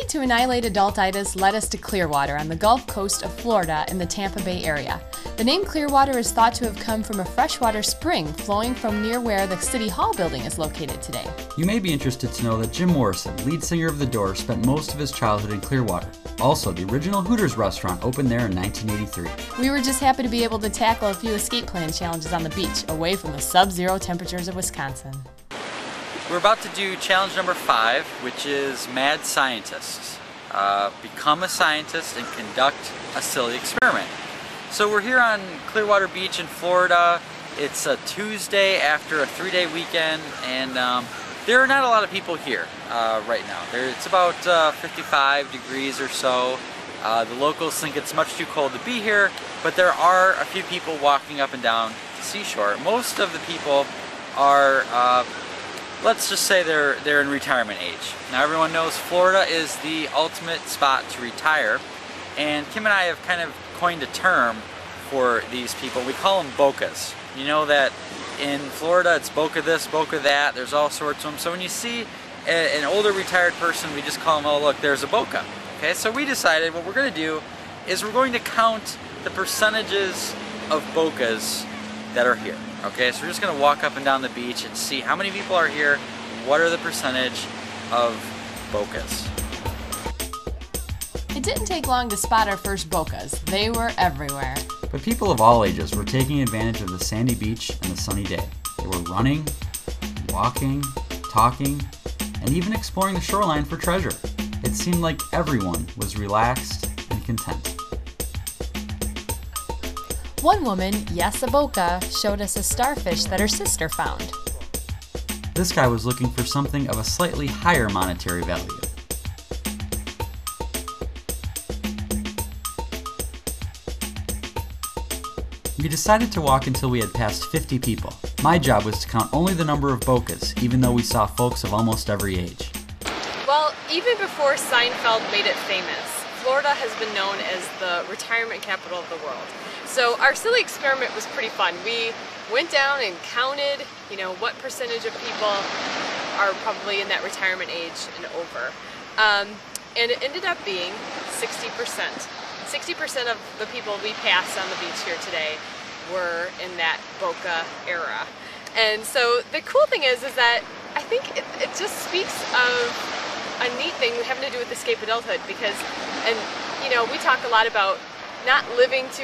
journey to annihilate adultitis led us to Clearwater on the Gulf Coast of Florida in the Tampa Bay area. The name Clearwater is thought to have come from a freshwater spring flowing from near where the City Hall building is located today. You may be interested to know that Jim Morrison, lead singer of The Doors, spent most of his childhood in Clearwater. Also, the original Hooters restaurant opened there in 1983. We were just happy to be able to tackle a few escape plan challenges on the beach, away from the sub-zero temperatures of Wisconsin. We're about to do challenge number 5, which is Mad Scientists. Become a scientist and conduct a silly experiment. So we're here on Clearwater Beach in Florida. It's a Tuesday after a 3-day weekend, and there are not a lot of people here right now. It's about 55 degrees or so. The locals think it's much too cold to be here, but there are a few people walking up and down the seashore. Most of the people are let's just say they're in retirement age. Now everyone knows Florida is the ultimate spot to retire, and Kim and I have kind of coined a term for these people. We call them bocas. You know that in Florida it's boca this, boca that, there's all sorts of them. So when you see an older retired person, we just call them, oh look, there's a boca. Okay, so we decided what we're going to do is we're going to count the percentages of bocas that are here. Okay, so we're just going to walk up and down the beach and see how many people are here, what are the percentage of bocas. It didn't take long to spot our first bocas. They were everywhere. But people of all ages were taking advantage of the sandy beach and the sunny day. They were running, walking, talking, and even exploring the shoreline for treasure. It seemed like everyone was relaxed and content. One woman, yes, a boca, showed us a starfish that her sister found. This guy was looking for something of a slightly higher monetary value. We decided to walk until we had passed 50 people. My job was to count only the number of bocas, even though we saw folks of almost every age. Well, even before Seinfeld made it famous, Florida has been known as the retirement capital of the world. So our silly experiment was pretty fun. We went down and counted, what percentage of people are probably in that retirement age and over. And it ended up being 60%. 60% of the people we passed on the beach here today were in that boca era. And so the cool thing is that I think it just speaks of a neat thing having to do with escape adulthood, because, we talk a lot about not living to,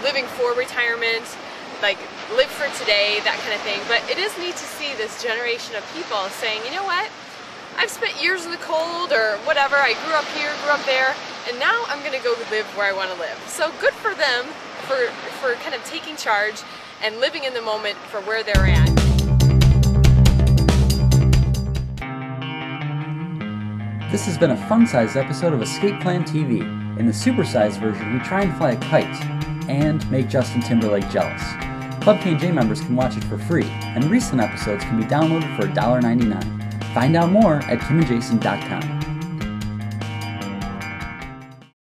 living for retirement, like live for today, that kind of thing. But it is neat to see this generation of people saying, you know what, I've spent years in the cold or whatever, I grew up here, grew up there, and now I'm gonna go live where I wanna live. So good for them for kind of taking charge and living in the moment for where they're at. This has been a fun-sized episode of Escape Plan TV. In the supersized version, we try and fly a kite and make Justin Timberlake jealous. Club K&J members can watch it for free, and recent episodes can be downloaded for $1.99. Find out more at kimandjason.com.